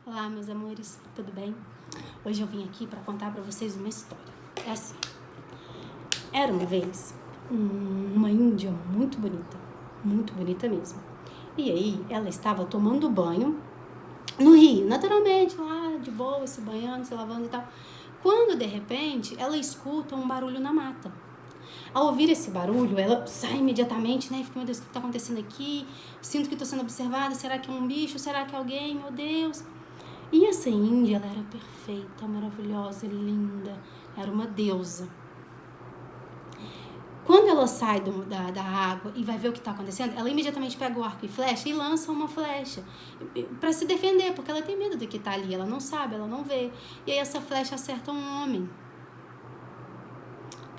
Olá, meus amores, tudo bem? Hoje eu vim aqui para contar para vocês uma história. É assim, era uma vez uma índia muito bonita mesmo. E aí ela estava tomando banho no rio, naturalmente, lá de boa, se banhando, se lavando e tal. Quando de repente ela escuta um barulho na mata. Ao ouvir esse barulho, ela sai imediatamente, né? Fica, meu Deus, o que está acontecendo aqui? Sinto que estou sendo observada. Será que é um bicho? Será que é alguém? Meu Deus! E essa índia, ela era perfeita, maravilhosa, linda. Era uma deusa. Quando ela sai da água e vai ver o que está acontecendo, ela imediatamente pega o arco e flecha e lança uma flecha para se defender, porque ela tem medo do que está ali. Ela não sabe, ela não vê. E aí essa flecha acerta um homem.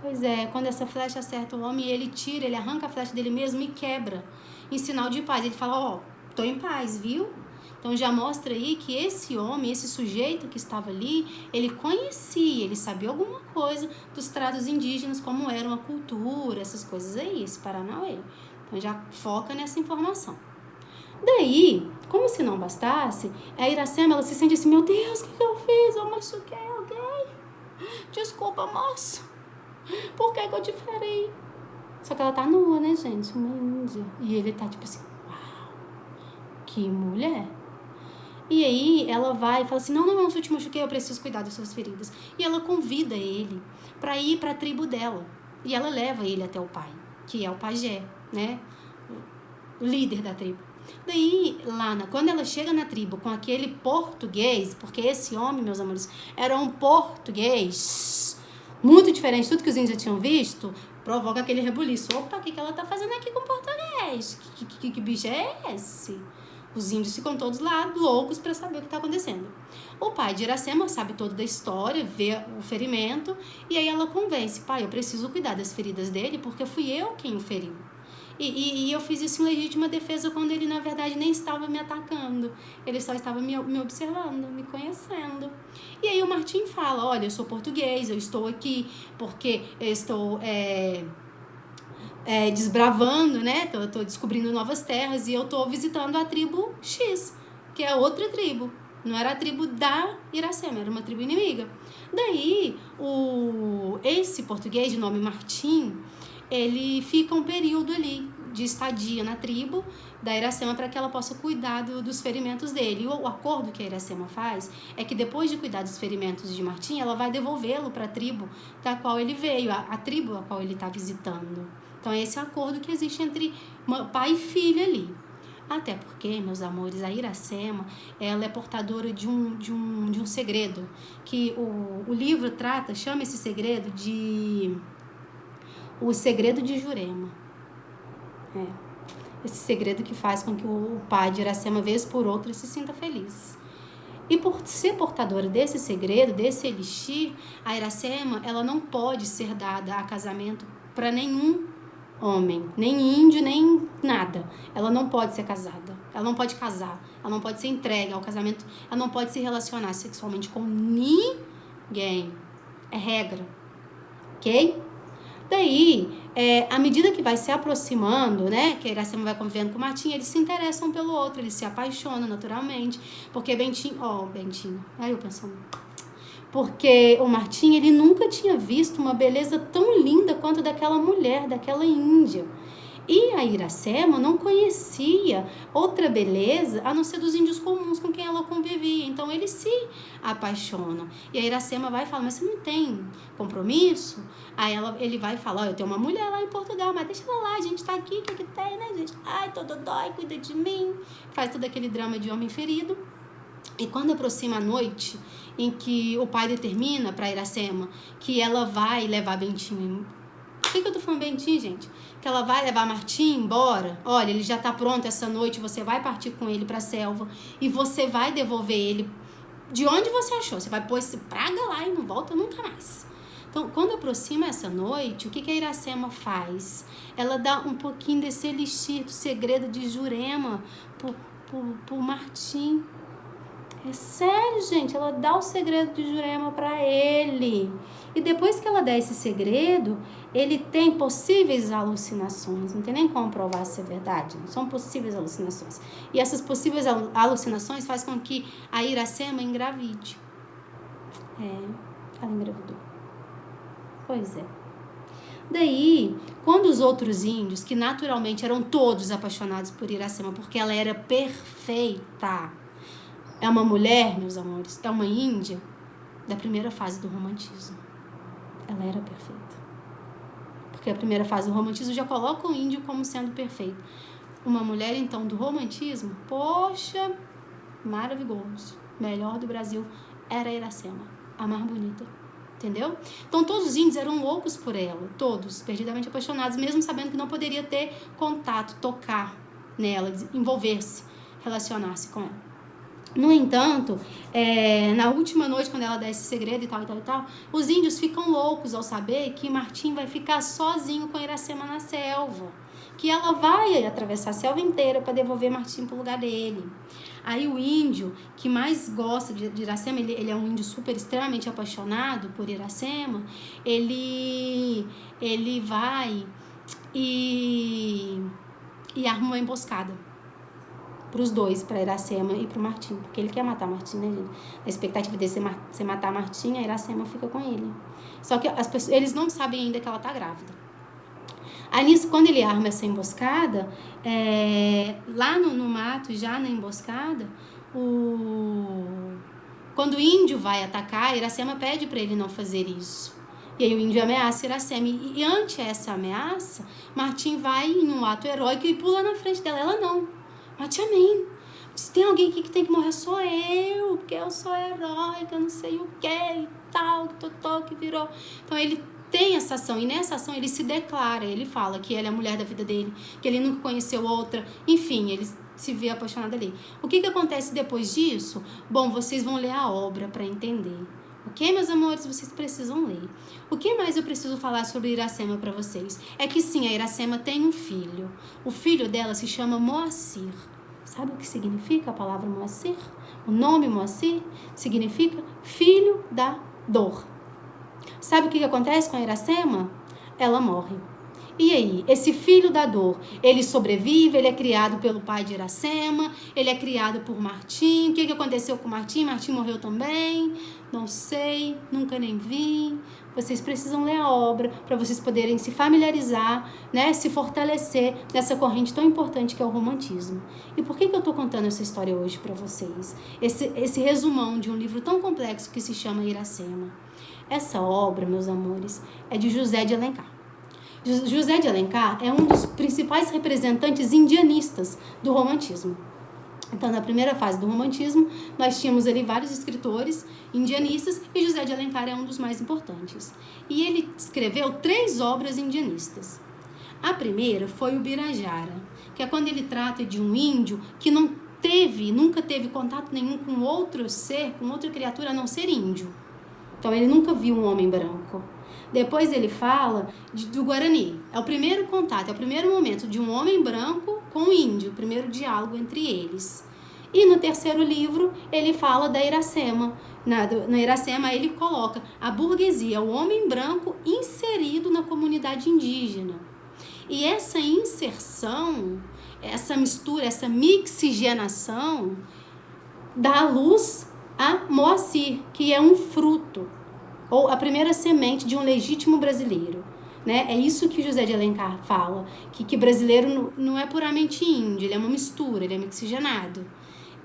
Pois é, quando essa flecha acerta o homem, ele arranca a flecha dele mesmo e quebra, em sinal de paz. Ele fala, tô em paz, viu? Então já mostra aí que esse homem, esse sujeito que estava ali, ele conhecia, ele sabia alguma coisa dos tratos indígenas, como era uma cultura, essas coisas aí, esse Paranauê. Então já foca nessa informação. Daí, como se não bastasse, a Iracema, ela se sente assim, meu Deus, o que eu fiz? Eu machuquei alguém? Desculpa, moço. Por que eu te farei? Só que ela tá nua, né, gente? Uma índia. E ele tá tipo assim, uau, que mulher. E aí ela vai e fala assim, não, se eu te machuquei, eu preciso cuidar das suas feridas. E ela convida ele pra ir pra tribo dela. E ela leva ele até o pai, que é o pajé, né? O líder da tribo. Daí, quando ela chega na tribo com aquele português, porque esse homem, meus amores, era um português muito diferente de tudo que os índios já tinham visto, provoca aquele rebuliço. Opa, o que ela tá fazendo aqui com português? Que bicho é esse? Os índios ficam todos lá, loucos, para saber o que está acontecendo. O pai de Iracema sabe toda da história, vê o ferimento, e aí ela convence, pai, eu preciso cuidar das feridas dele, porque fui eu quem o feriu. E eu fiz isso em legítima defesa quando ele, na verdade, nem estava me atacando. Ele só estava me observando, me conhecendo. E aí o Martim fala, olha, eu sou português, eu estou aqui porque eu estou desbravando, né? Tô descobrindo novas terras e eu tô visitando a tribo X, que é outra tribo. Não era a tribo da Iracema, era uma tribo inimiga. Daí, esse português de nome Martim, ele fica um período ali de estadia na tribo da Iracema para que ela possa cuidar dos ferimentos dele. E o acordo que a Iracema faz é que depois de cuidar dos ferimentos de Martim, ela vai devolvê-lo para a tribo da qual ele veio, a tribo a qual ele está visitando. Então é esse acordo que existe entre pai e filho ali. Até porque, meus amores, a Iracema, ela é portadora de um segredo, que o livro chama esse segredo de o segredo de Jurema. Esse segredo que faz com que o pai de Iracema, vez por outra, se sinta feliz. E por ser portadora desse segredo, desse elixir, a Iracema, ela não pode ser dada a casamento para nenhum homem, nem índio, nem nada. Ela não pode ser casada, ela não pode casar, ela não pode ser entregue ao casamento, ela não pode se relacionar sexualmente com ninguém. É regra, ok? Daí, à medida que vai se aproximando, né, que a Iracema vai convivendo com o Martim, eles se interessam pelo outro, eles se apaixonam naturalmente, porque Bentinho, aí eu pensando, porque o Martim, ele nunca tinha visto uma beleza tão linda quanto daquela mulher, daquela índia. E a Iracema não conhecia outra beleza a não ser dos índios comuns com quem ela convivia. Então, eles se apaixonam. E a Iracema vai falar, mas você não tem compromisso? Aí ele vai falar, eu tenho uma mulher lá em Portugal, mas deixa ela lá, a gente tá aqui, o que tem, né, gente? Ai, tô dói, cuida de mim. Faz todo aquele drama de homem ferido. E quando aproxima a noite, em que o pai determina para Iracema que ela vai levar Bentinho. Por que eu tô falando Bentinho, gente? Que ela vai levar Martim embora. Olha, ele já tá pronto essa noite, você vai partir com ele pra selva e você vai devolver ele de onde você achou. Você vai pôr esse praga lá e não volta nunca mais. Então, quando aproxima essa noite, o que a Iracema faz? Ela dá um pouquinho desse elixir do segredo de Jurema pro Martim. É sério, gente, ela dá o segredo de Jurema para ele. E depois que ela dá esse segredo, ele tem possíveis alucinações. Não tem nem como provar se é verdade. São possíveis alucinações. E essas possíveis alucinações faz com que a Iracema engravide. Ela engravidou. Pois é. Daí, quando os outros índios, que naturalmente eram todos apaixonados por Iracema, porque ela era perfeita, é uma mulher, meus amores, é uma índia da primeira fase do romantismo. Ela era perfeita. Porque a primeira fase do romantismo já coloca o índio como sendo perfeito. Uma mulher, então, do romantismo, poxa, maravilhoso. Melhor do Brasil era Iracema, a mais bonita. Entendeu? Então, todos os índios eram loucos por ela, todos, perdidamente apaixonados, mesmo sabendo que não poderia ter contato, tocar nela, envolver-se, relacionar-se com ela. No entanto, na última noite, quando ela dá esse segredo e tal, os índios ficam loucos ao saber que Martim vai ficar sozinho com Iracema na selva, que ela vai atravessar a selva inteira para devolver Martim para o lugar dele. Aí o índio que mais gosta de Iracema, ele é um índio super, extremamente apaixonado por Iracema, ele vai e arma uma emboscada para os dois, para Iracema e para o Martim, porque ele quer matar Martim, né, gente? A expectativa dele ser matar Martim, a Iracema fica com ele. Só que eles não sabem ainda que ela tá grávida. Aí nisso, quando ele arma essa emboscada, lá no mato, já na emboscada, quando o índio vai atacar, Iracema pede para ele não fazer isso. E aí o índio ameaça Iracema. E ante essa ameaça, Martim vai em um ato heróico e pula na frente dela. Ela não. Mate a mim. Se tem alguém aqui que tem que morrer, sou eu, porque eu sou heróica, não sei o que e tal, que virou. Então ele tem essa ação, e nessa ação ele se declara, ele fala que ela é a mulher da vida dele, que ele nunca conheceu outra, enfim, ele se vê apaixonado ali. O que acontece depois disso? Bom, vocês vão ler a obra para entender. Ok, meus amores? Vocês precisam ler. O que mais eu preciso falar sobre Iracema para vocês? É que sim, a Iracema tem um filho. O filho dela se chama Moacir. Sabe o que significa a palavra Moacir? O nome Moacir significa filho da dor. Sabe o que acontece com a Iracema? Ela morre. E aí, esse filho da dor, ele sobrevive, ele é criado pelo pai de Iracema, ele é criado por Martim. O que aconteceu com Martim? Martim morreu também? Não sei, nunca nem vi. Vocês precisam ler a obra para vocês poderem se familiarizar, né, se fortalecer nessa corrente tão importante que é o romantismo. E por que eu estou contando essa história hoje para vocês? Esse resumão de um livro tão complexo que se chama Iracema. Essa obra, meus amores, é de José de Alencar. José de Alencar é um dos principais representantes indianistas do romantismo. Então, na primeira fase do romantismo, nós tínhamos ali vários escritores indianistas e José de Alencar é um dos mais importantes. E ele escreveu 3 obras indianistas. A primeira foi o Birajara, que é quando ele trata de um índio que nunca teve contato nenhum com outro ser, com outra criatura a não ser índio. Então, ele nunca viu um homem branco. Depois ele fala do Guarani. É o primeiro contato, é o primeiro momento de um homem branco com um índio, o primeiro diálogo entre eles. E no terceiro livro, ele fala da Iracema. Na Iracema, ele coloca a burguesia, o homem branco inserido na comunidade indígena. E essa inserção, essa mistura, essa mixigenação, dá luz a Moacir, que é um fruto, ou a primeira semente de um legítimo brasileiro, né? É isso que José de Alencar fala, que brasileiro não é puramente índio, ele é uma mistura, ele é mixigenado.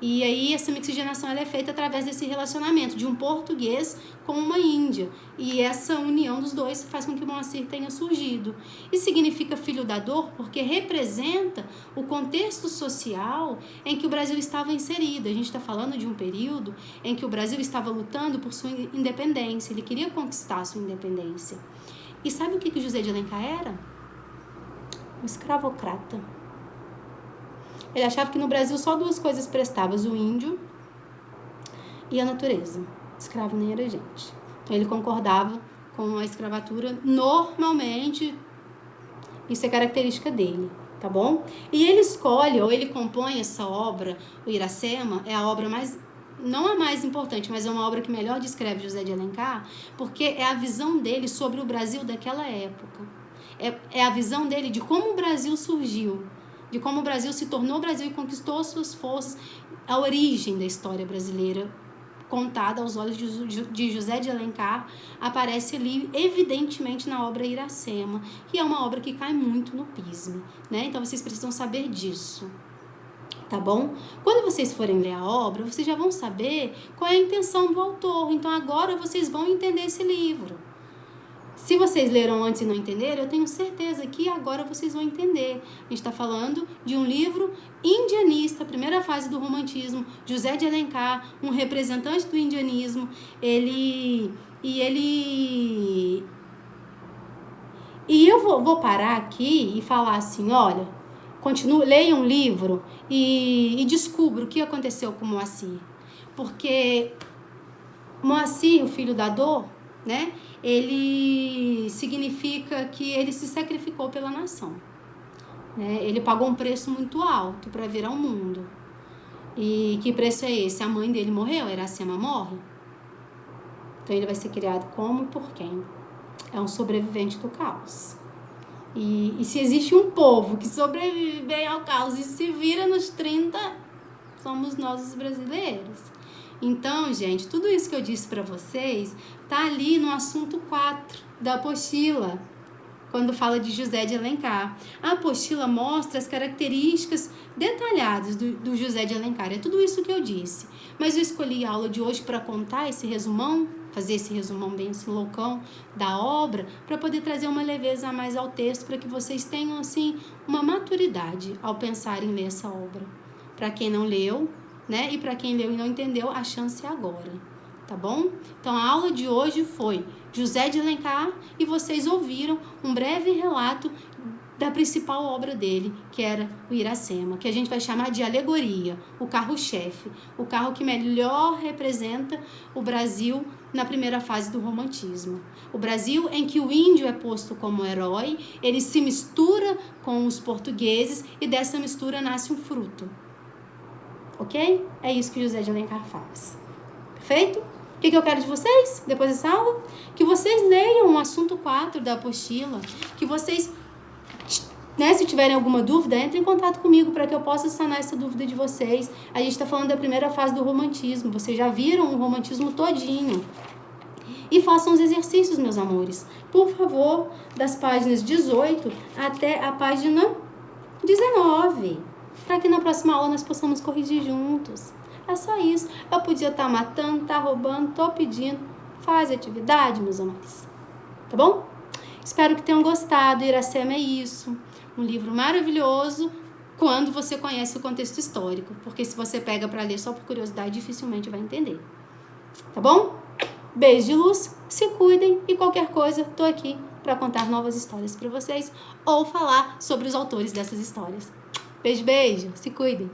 E aí essa mixigenação ela é feita através desse relacionamento de um português com uma índia. E essa união dos dois faz com que Moacir tenha surgido. E significa filho da dor porque representa o contexto social em que o Brasil estava inserido. A gente está falando de um período em que o Brasil estava lutando por sua independência. Ele queria conquistar a sua independência. E sabe o que José de Alencar era? Um escravocrata. Ele achava que no Brasil só 2 coisas prestavam, o índio e a natureza. Escravo nem era gente. Então ele concordava com a escravatura normalmente. Isso é característica dele, tá bom? E ele escolhe, ou ele compõe essa obra, o Iracema, é a obra mais não a mais importante, mas é uma obra que melhor descreve José de Alencar, porque é a visão dele sobre o Brasil daquela época. É a visão dele de como o Brasil surgiu, de como o Brasil se tornou Brasil e conquistou suas forças, a origem da história brasileira, contada aos olhos de José de Alencar, aparece ali evidentemente na obra Iracema, que é uma obra que cai muito no pismo, né? Então vocês precisam saber disso, tá bom? Quando vocês forem ler a obra, vocês já vão saber qual é a intenção do autor, então agora vocês vão entender esse livro. Se vocês leram antes e não entenderam, eu tenho certeza que agora vocês vão entender. A gente está falando de um livro indianista, primeira fase do romantismo, José de Alencar, um representante do indianismo. E eu vou parar aqui e falar assim, olha, leiam um livro e descubra o que aconteceu com Moacir. Porque Moacir, o filho da dor, né? Ele significa que ele se sacrificou pela nação, né? Ele pagou um preço muito alto para vir ao mundo. E que preço é esse? A mãe dele morreu, Iracema morre. Então ele vai ser criado como e por quem? É um sobrevivente do caos. E se existe um povo que sobrevive bem ao caos e se vira nos 30, somos nós os brasileiros. Então, gente, tudo isso que eu disse para vocês tá ali no assunto 4 da apostila, quando fala de José de Alencar. A apostila mostra as características detalhadas do José de Alencar. É tudo isso que eu disse. Mas eu escolhi a aula de hoje para contar esse resumão, fazer esse resumão bem assim, loucão da obra, para poder trazer uma leveza a mais ao texto, para que vocês tenham, assim, uma maturidade ao pensar em ler essa obra. Para quem não leu, né? E para quem leu e não entendeu, a chance é agora, tá bom? Então, a aula de hoje foi José de Alencar e vocês ouviram um breve relato da principal obra dele, que era o Iracema, que a gente vai chamar de alegoria, o carro-chefe, o carro que melhor representa o Brasil na primeira fase do romantismo. O Brasil em que o índio é posto como herói, ele se mistura com os portugueses e dessa mistura nasce um fruto. Ok? É isso que José de Alencar faz. Perfeito? O que eu quero de vocês, depois dessa aula? Que vocês leiam o assunto 4 da apostila, que vocês, né, se tiverem alguma dúvida, entrem em contato comigo para que eu possa sanar essa dúvida de vocês. A gente está falando da primeira fase do romantismo. Vocês já viram o romantismo todinho. E façam os exercícios, meus amores. Por favor, das páginas 18 até a página 19. Para que na próxima aula nós possamos corrigir juntos. É só isso. Eu podia estar matando, estar roubando, estou pedindo. Faz atividade, meus amores. Tá bom? Espero que tenham gostado. Iracema é isso. Um livro maravilhoso quando você conhece o contexto histórico. Porque se você pega para ler só por curiosidade, dificilmente vai entender. Tá bom? Beijo de luz. Se cuidem e qualquer coisa, estou aqui para contar novas histórias para vocês ou falar sobre os autores dessas histórias. Beijo, beijo. Se cuidem.